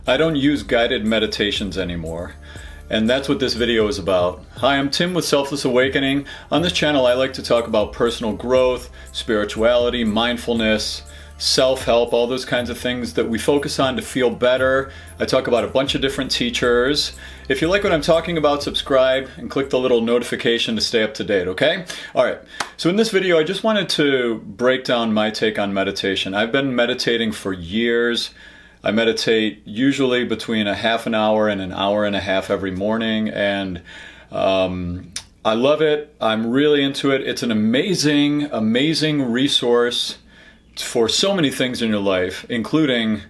I don't use guided meditations anymore. And that's what this video is about. Hi, I'm Tim with Selfless Awakening. On this channel, I like to talk about personal growth, spirituality, mindfulness, self-help, all those kinds of things that we focus on to feel better. I talk about a bunch of different teachers. If you like what I'm talking about, subscribe and click the little notification to stay up to date, okay? All right, so in this video, I just wanted to break down my take on meditation. I've been meditating for years. I meditate usually between a half an hour and an hour and a half every morning, and I love it. I'm really into it. It's an amazing, amazing resource for so many things in your life, including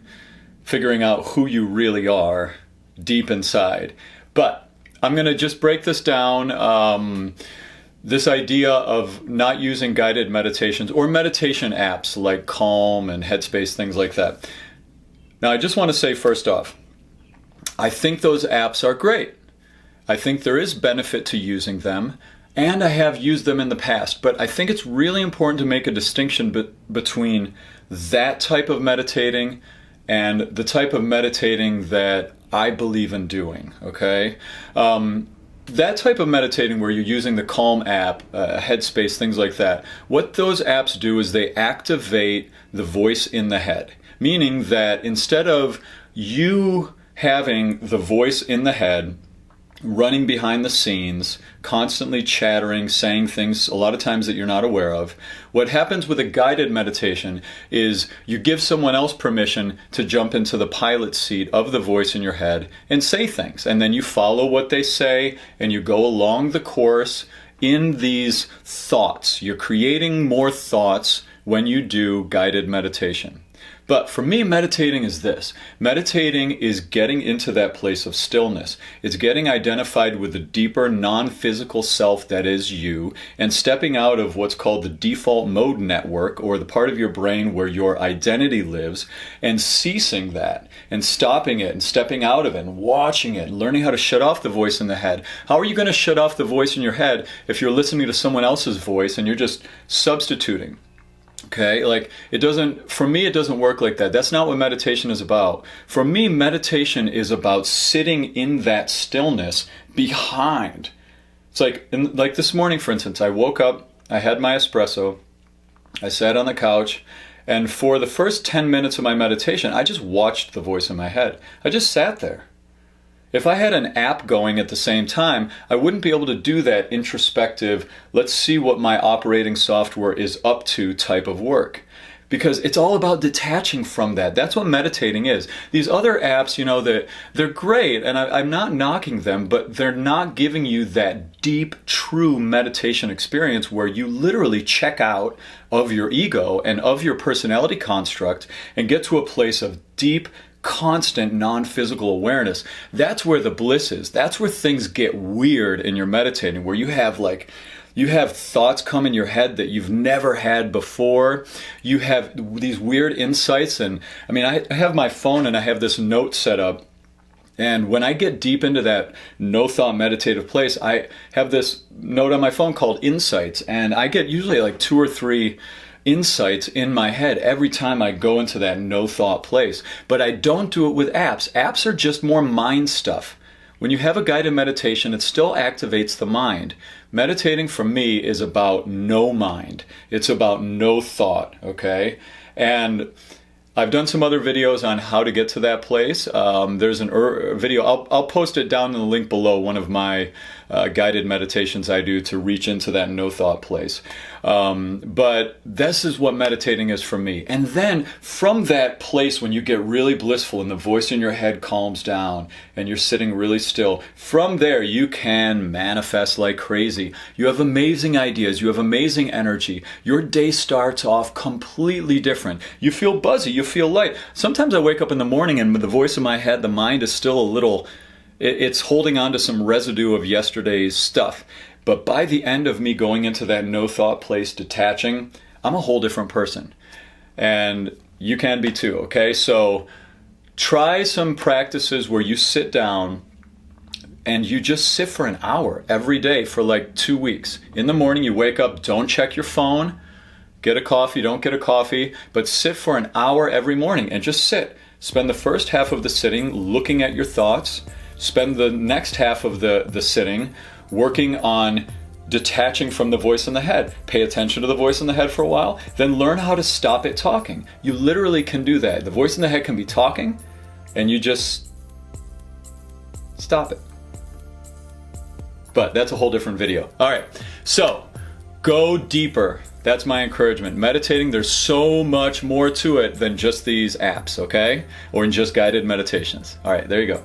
figuring out who you really are deep inside. But I'm going to just break this down. This idea of not using guided meditations or meditation apps like Calm and HEADSPACE, things like that. Now, I just want to say first off, I think those apps are great. I think there is benefit to using them, and I have used them in the past, but I think it's really important to make a distinction between that type of meditating and the type of meditating that I believe in doing, okay? That type of meditating where you're using the Calm app, HeadsPace, things like that, what those apps do is they activate the voice in the head. Meaning that instead of you having the voice in the head running behind the scenes, constantly chattering, saying things a lot of times that you're not aware of, what happens with a guided meditation is you give someone else permission to jump into the pilot seat of the voice in your head and say things. And then you follow what they say and you go along the course in these thoughts. You're creating more thoughts when you do guided meditation. But for me, meditating is this. Meditating is getting into that place of stillness. It's getting identified with the deeper non-physical self that is you and stepping out of what's called the default mode network, or the part of your brain where your identity lives, and ceasing that and stopping it and stepping out of it and watching it and learning how to shut off the voice in the head. How are you going to shut off the voice in your head if you're listening to someone else's voice and you're just substituting? Okay, like for me, it doesn't work like that. That's not what meditation is about. For me, meditation is about sitting in that stillness behind. It's like this morning, for instance, I woke up, I had my espresso, I sat on the couch, and for the first 10 minutes of my meditation, I just watched the voice in my head. I just sat there. If I had an app going at the same time, I wouldn't be able to do that introspective, let's see what my operating software is up to type of work. Because it's all about detaching from that. That's what meditating is. These other apps, they're great, and I'm not knocking them, but they're not giving you that deep, true meditation experience where you literally check out of your ego and of your personality construct and get to a place of deep, constant non-physical awareness. That's where the bliss is. That's where things get weird in your meditating, where you have thoughts come in your head that you've never had before. You have these weird insights, and I have my phone and I have this note set up, and when I get deep into that no thought meditative place, I have this note on my phone called Insights, and I get usually like 2 or 3 insights in my head every time I go into that no thought place. But I don't do it with apps. Apps are just more mind stuff. When you have a guided meditation, it still activates the mind. Meditating for me is about no mind. It's about no thought, okay? And I've done some other videos on how to get to that place. There's a video, I'll post it down in the link below, one of my guided meditations I do to reach into that no thought place. But this is what meditating is for me. And then from that place, when you get really blissful and the voice in your head calms down and you're sitting really still, from there you can manifest like crazy. You have amazing ideas, you have amazing energy. Your day starts off completely different. You feel buzzy, you feel light. Sometimes I wake up in the morning and with the voice in my head, the mind is still a little, it's holding on to some residue of yesterday's stuff. But by the end of me going into that no thought place, detaching, I'm a whole different person. And you can be too, okay? So try some practices where you sit down and you just sit for an hour every day for like 2 weeks. In the morning, you wake up, don't check your phone, get a coffee, don't get a coffee, but sit for an hour every morning and just sit. Spend the first half of the sitting looking at your thoughts. Spend the next half of the sitting working on detaching from the voice in the head. Pay attention to the voice in the head for a while, then learn how to stop it talking. You literally can do that. The voice in the head can be talking, and you just stop it. But that's a whole different video. All right, so go deeper. That's my encouragement. Meditating, there's so much more to it than just these apps, okay? Or in just guided meditations. All right, there you go.